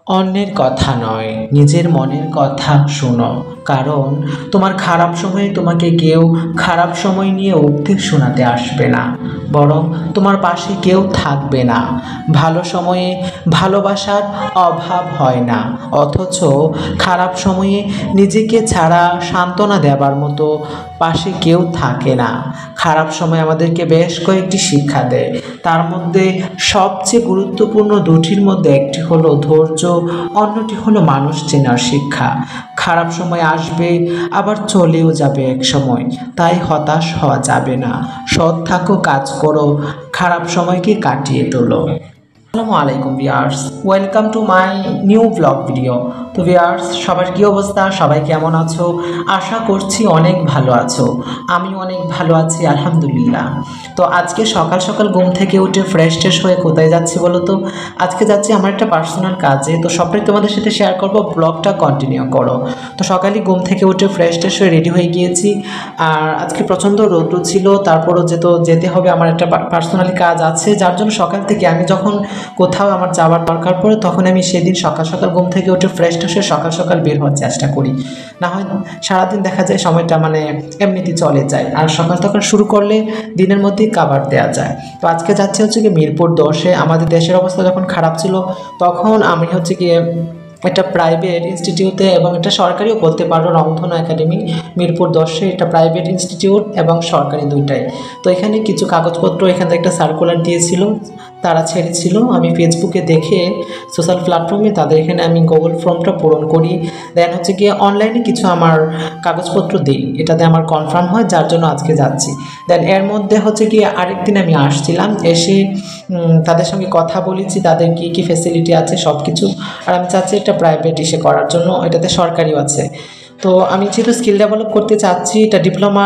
অন্যের কথা নয়, নিজের মনের কথা শোনো। কারণ তোমার খারাপ সময়ে তোমাকে কেউ খারাপ সময় নিয়ে উপদেশ শোনাতে আসবে না, বরং তোমার পাশে কেউ থাকবে না। ভালো সময়ে ভালোবাসার অভাব হয় না, অথচ খারাপ সময়ে নিজেকে ছাড়া সান্ত্বনা দেবার মতো পাশে কেউ থাকে না। খারাপ সময় আমাদেরকে বেশ কয়েকটি শিক্ষা দেয়, তার মধ্যে সবচেয়ে গুরুত্বপূর্ণ দুটির মধ্যে একটি হলো ধৈর্য, অন্যটি হলো মানুষ চেনার শিক্ষা। খারাপ সময় আসবে, আবার চলেও যাবে এক সময়, তাই হতাশ হওয়া যাবে না। সৎ থাকো, কাজ করো, খারাপ সময়কে কাটিয়ে তোলো। আসসালামু আলাইকুম viewers, welcome to my new blog video. তো ভিউয়ার্স, সবার কী অবস্থা? সবাই কেমন আছো? আশা করছি অনেক ভালো আছো। আমি অনেক ভালো আছি, আলহামদুলিল্লাহ। তো আজকে সকাল সকাল ঘুম থেকে উঠে ফ্রেশ ট্রেশ হয়ে কোথায় যাচ্ছি বলো তো? আজকে যাচ্ছি আমার একটা পার্সোনাল কাজে, তো সবটাই তোমাদের সাথে শেয়ার করবো, ব্লগটা কন্টিনিউ করো। তো সকালে ঘুম থেকে উঠে ফ্রেশ ট্রেশ হয়ে রেডি হয়ে গিয়েছি। আর আজকে প্রচণ্ড রৌদ্র ছিল, তারপরও যেতে হবে, আমার একটা পার্সোনালি কাজ আছে, যার জন্য সকাল থেকে আমি যখন কোথাও আমার যাওয়ার দরকার পড়ে তখন আমি সেদিন সকাল সকাল ঘুম থেকে উঠে ফ্রেশ ট্রেশ সকাল সকাল বের হওয়ার চেষ্টা করি। না হয় সারাদিন দেখা যায় সময়টা এমনিতেই চলে যায়, আর সকাল সকাল শুরু করলে দিনের মধ্যেই কাভার দেওয়া যায়। তো আজকে যাচ্ছে হচ্ছে কি মিরপুর 10-এ। আমাদের দেশের অবস্থা যখন খারাপ ছিল তখন আমি হচ্ছে গিয়ে একটা প্রাইভেট ইনস্টিটিউটে, এবং এটা সরকারিও বলতে পারো, রংধনু একাডেমি মিরপুর 10-এ। এটা প্রাইভেট ইনস্টিটিউট এবং সরকারি দুইটাই। তো এখানে কিছু কাগজপত্র, এখান থেকে একটা সার্কুলার দিয়েছিল, তারা ছেড়েছিল। আমি ফেসবুকে দেখে সোশ্যাল প্ল্যাটফর্মে তাদের এখানে আমি গুগল ফর্মটা পূরণ করি, দেন হচ্ছে গিয়ে অনলাইনে কিছু আমার কাগজপত্র দিই, এটাতে আমার কনফার্ম হয়, যার জন্য আজকে যাচ্ছি। দেন এর মধ্যে হচ্ছে গিয়ে আরেকদিন আমি আসছিলাম, এসে তাদের সঙ্গে কথা বলেছি, তাদের কী কী ফেসিলিটি আছে সব কিছু। আর আমি চাচ্ছি এটা প্রাইভেট ইসে করার জন্য, এটাতে সরকারিও আছে। তো আমি যেহেতু স্কিল ডেভেলপ করতে চাচ্ছি, এটা ডিপ্লোমা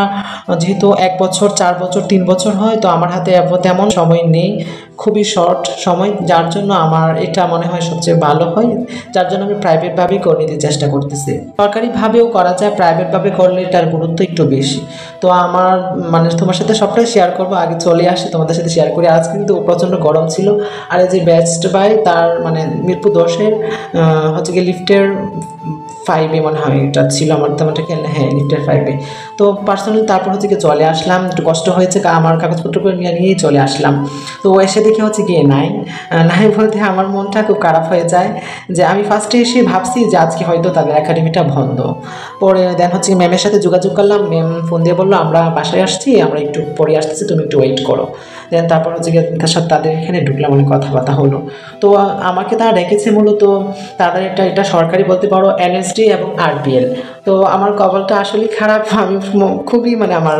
যেহেতু 1 বছর, 4 বছর, 3 বছর হয়, তো আমার হাতে তেমন সময় নেই, খুবই শর্ট সময়, যার জন্য আমার এটা মনে হয় সবচেয়ে ভালো হয়, যার জন্য আমি প্রাইভেটভাবেই করে নিতে চেষ্টা করতেছি। সরকারিভাবেও করা যায়, প্রাইভেটভাবে করলে এটার গুরুত্ব একটু বেশি। তো আমার তোমার সাথে সবটাই শেয়ার করবো, আগে চলে আসি তোমাদের সাথে শেয়ার করি। আজ কিন্তু প্রচণ্ড গরম ছিল, আর এই যে বেস্ট বাই তার মিরপুর 10-এর হচ্ছে গিয়ে লিফটের 5-এ মনে হয় এটা ছিল, আমার তেমনটা খেয়াল না। হ্যাঁ, লিফটের 5-এ। তো পার্সোনালি তারপর হচ্ছে গিয়ে চলে আসলাম, একটু কষ্ট হয়েছে, আমার কাগজপত্র করে নিয়েই চলে আসলাম। তো এসে দেখে হচ্ছে গিয়ে নাই বলতে আমার মনটা খুব খারাপ হয়ে যায়, যে আমি ফার্স্টে এসে ভাবছি যে আজকে হয়তো তাদের একাডেমিটা বন্ধ। পরে দেন হচ্ছে ম্যামের সাথে যোগাযোগ করলাম, ম্যাম ফোন দিয়ে বললো আমরা বাসায় আসছি, আমরা একটু পরে আসতেছি, তুমি একটু ওয়েট করো। দেন তারপর হচ্ছে গিয়ে তার সাথে তাদের এখানে ঢুকলাম, অনেক কথাবার্তা হলো। তো আমাকে তারা ডেকেছে মূলত, তাদের এটা সরকারি বলতে পারো, এনএসডি এবং আরপিএল। তো আমার কপালটা আসলে খারাপ, আমি খুবই আমার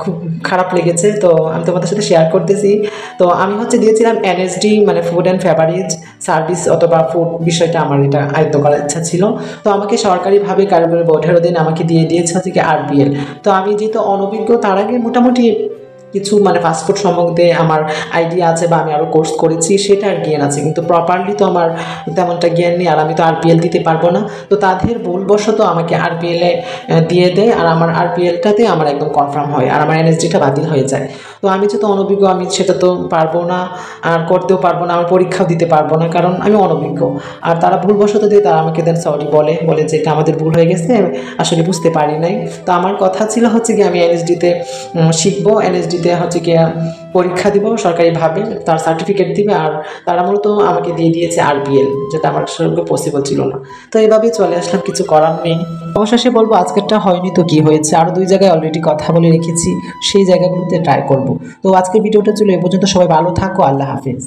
খুব খারাপ লেগেছে। তো আমি তোমাদের সাথে শেয়ার করতেছি। তো আমি হচ্ছে দিয়েছিলাম NSD, food and beverage service অথবা ফুড বিষয়টা আমার এটা আয়ত্ত করার ইচ্ছা ছিল। তো আমাকে সরকারিভাবে কারিগরি বোর্ডের অধীনে আমাকে দিয়ে দিয়েছে হচ্ছে কি আরপিএল। তো আমি যেহেতু অনভিজ্ঞ, তার আগে মোটামুটি কিছু ফাস্টফুড সম্বন্ধে আমার আইডিয়া আছে, বা আমি আরও কোর্স করেছি, সেটা আর জ্ঞান আছে, কিন্তু প্রপারলি তো আমার তেমনটা জ্ঞান নেই, আর আমি তো আরপিএল দিতে পারবো না। তো তাদের ভুলবশত আমাকে আরপিএলে দিয়ে দেয়, আর আমার আরপিএলটাতে আমার একদম কনফার্ম হয়, আর আমার এনএসডিটা বাতিল হয়ে যায়। তো আমি যেহেতু অনভিজ্ঞ, আমি সেটা তো পারবো না, আর করতেও পারবো না, আমার পরীক্ষাও দিতে পারবো না, কারণ আমি অনভিজ্ঞ। আর তারা ভুলবশত দিয়ে তারা আমাকে দেন সরি বলে যে এটা আমাদের ভুল হয়ে গেছে, আসলে বুঝতে পারি নাই। তো আমার কথা ছিল হচ্ছে কি আমি এনএসডিতে শিখবো, এনএসডিতে হচ্ছে গিয়ে পরীক্ষা দিব সরকারিভাবে, তার সার্টিফিকেট দিবে, আর তারা মূলত আমাকে দিয়ে দিয়েছে আরপিএল, যেটা আমার সঙ্গে পসিবল ছিল না। তো এভাবেই চলে আসলাম, কিছু করার নেই। অবশেষে বলবো আজকেরটা হয়নি তো কি হয়েছে, আরও 2 জায়গায় অলরেডি কথা বলে রেখেছি, সেই জায়গাগুলোতে ট্রাই করব। তো আজকের ভিডিওটা ছিল এ পর্যন্ত, সবাই ভালো থাকো, আল্লাহ হাফিজ।